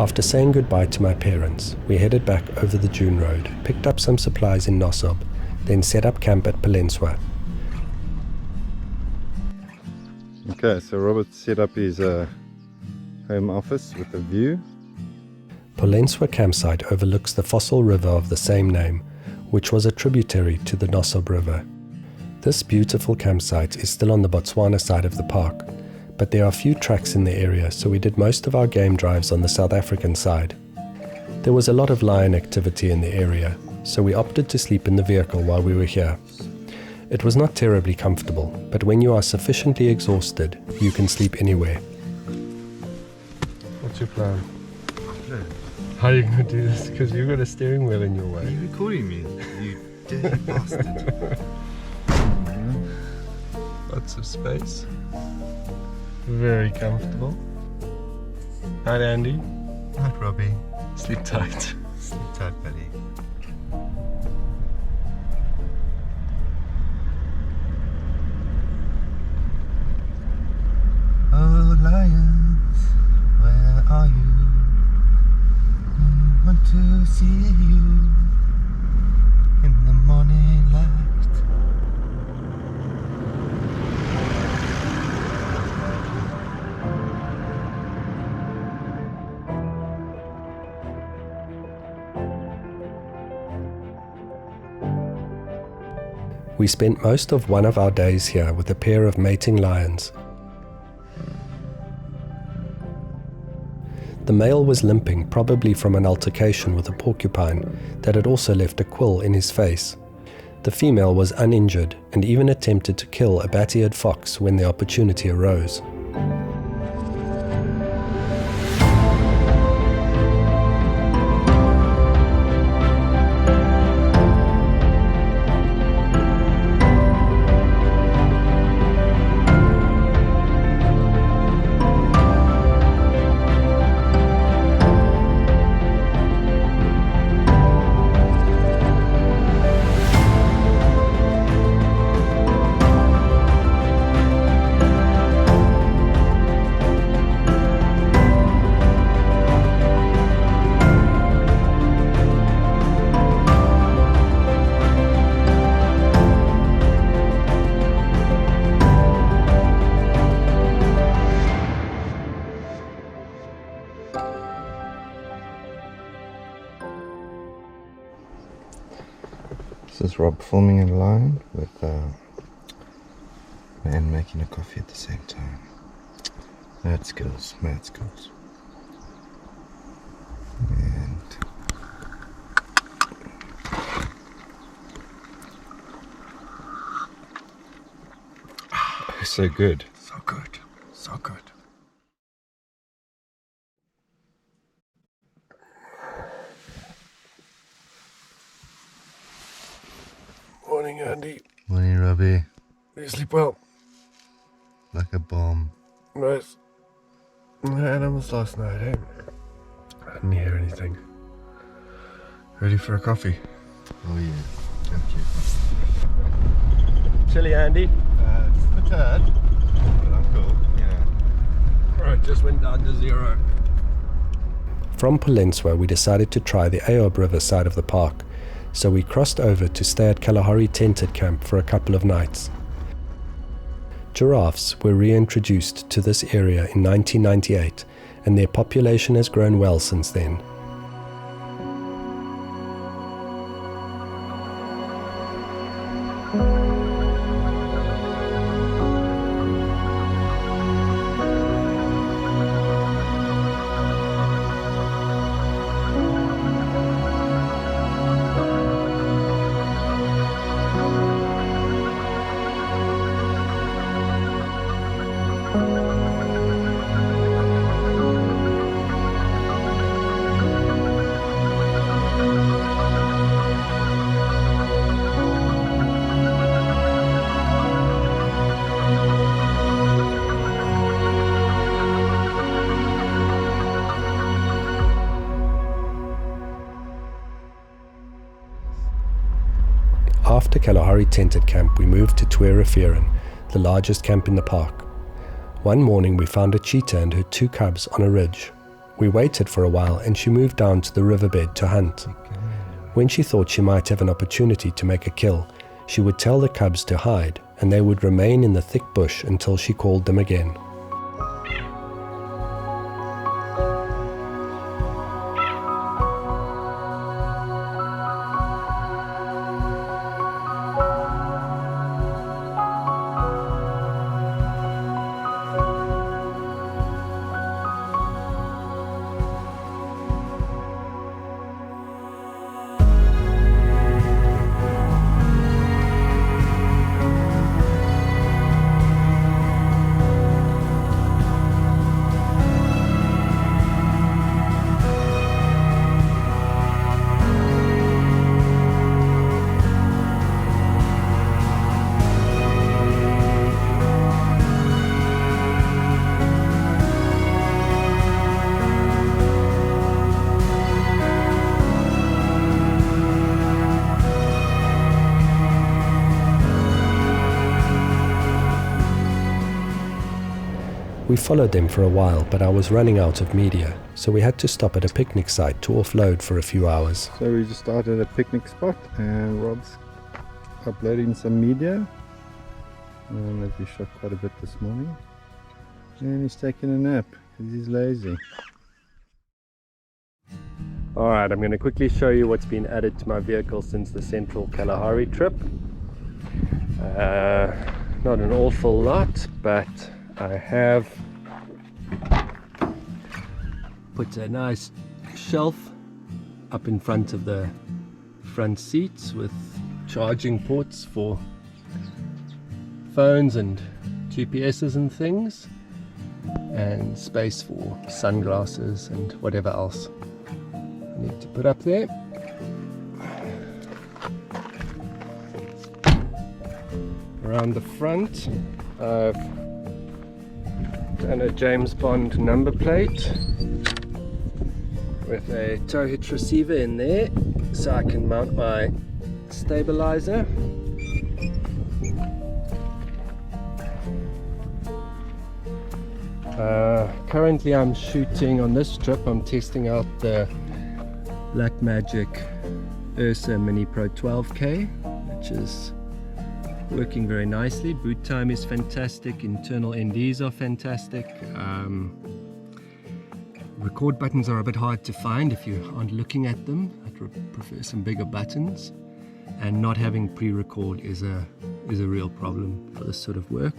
After saying goodbye to my parents, we headed back over the Dune Road, picked up some supplies in Nossob, then set up camp at Polentswa. Okay, so Robert set up his home office with a view. Polentswa campsite overlooks the fossil river of the same name, which was a tributary to the Nossob River. This beautiful campsite is still on the Botswana side of the park, but there are few tracks in the area, so we did most of our game drives on the South African side. There was a lot of lion activity in the area, so we opted to sleep in the vehicle while we were here. It was not terribly comfortable, but when you are sufficiently exhausted, you can sleep anywhere. What's your plan? How are you going to do this? Because you've got a steering wheel in your way. Are you recording me? You dirty bastard. Lots of space. Very comfortable. Hi, Andy. Hi, Robbie. Sleep tight. Sleep tight, buddy. Oh, lions, where are you? I want to see you in the morning light. We spent most of one of our days here with a pair of mating lions. The male was limping, probably from an altercation with a porcupine that had also left a quill in his face. The female was uninjured and even attempted to kill a bat-eared fox when the opportunity arose. This is Rob filming in line with and making a coffee at the same time. Mad skills, mad skills. And so good. So good. So good. Morning, Andy. Morning, Robbie. Did you sleep well? Like a bomb. Nice. I had animals last night, eh? I didn't hear anything. Ready for a coffee? Oh yeah, thank you. Chilly, Andy. Just a tad, but I'm cool, Right, just went down to 0. From Polentswa, we decided to try the Ayob River side of the park, so we crossed over to stay at Kgalagadi tented camp for a couple of nights. Giraffes were reintroduced to this area in 1998, and their population has grown well since then. After Kgalagadi tented camp, we moved to Twerefieren, the largest camp in the park. One morning we found a cheetah and her 2 cubs on a ridge. We waited for a while and she moved down to the riverbed to hunt. When she thought she might have an opportunity to make a kill, she would tell the cubs to hide, and they would remain in the thick bush until she called them again. We followed them for a while, but I was running out of media, so we had to stop at a picnic site to offload for a few hours. So we just started a picnic spot and Rob's uploading some media. And we shot quite a bit this morning. And he's taking a nap because he's lazy. Alright, I'm going to quickly show you what's been added to my vehicle since the Central Kalahari trip. Not an awful lot, but I have put a nice shelf up in front of the front seats with charging ports for phones and GPSs and things, and space for sunglasses and whatever else I need to put up there. Around the front I've done a James Bond number plate with a tow hitch receiver in there so I can mount my stabilizer. Currently I'm shooting on this trip, I'm testing out the Blackmagic Ursa Mini Pro 12K, which is working very nicely. Boot time is fantastic, internal NDs are fantastic. Record buttons are a bit hard to find if you aren't looking at them. I'd prefer some bigger buttons, and not having pre-record is a real problem for this sort of work.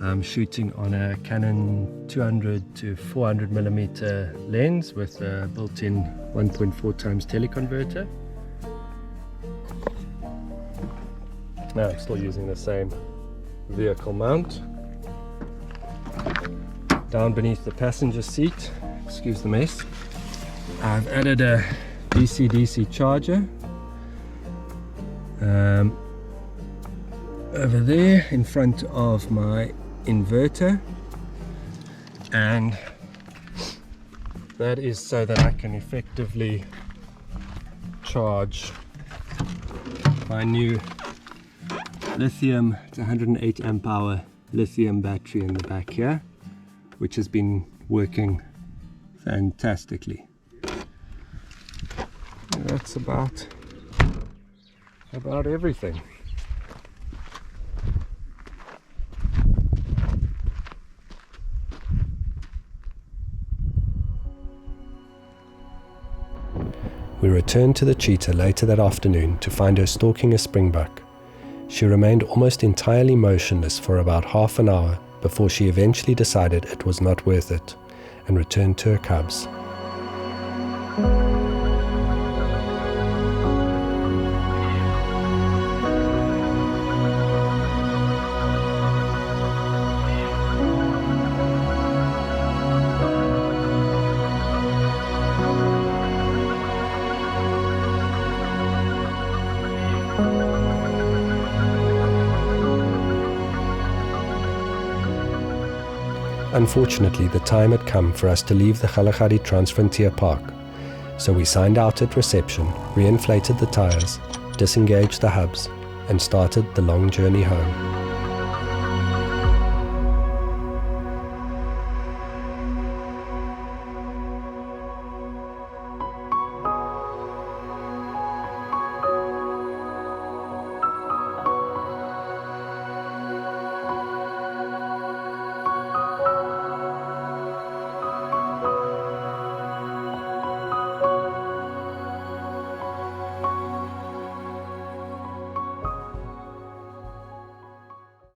I'm shooting on a Canon 200 to 400 millimeter lens with a built-in 1.4 times teleconverter. Now I'm still using the same vehicle mount. Down beneath the passenger seat, excuse the mess, I've added a DC-DC charger over there in front of my inverter, and that is so that I can effectively charge my new lithium, it's 108 amp hour lithium battery in the back here, which has been working fantastically. And that's about everything. We returned to the Cheetah later that afternoon to find her stalking a springbuck. She remained almost entirely motionless for about half an hour before she eventually decided it was not worth it and returned to her cubs. Unfortunately, the time had come for us to leave the Kgalagadi Transfrontier Park, so we signed out at reception, reinflated the tires, disengaged the hubs, and started the long journey home.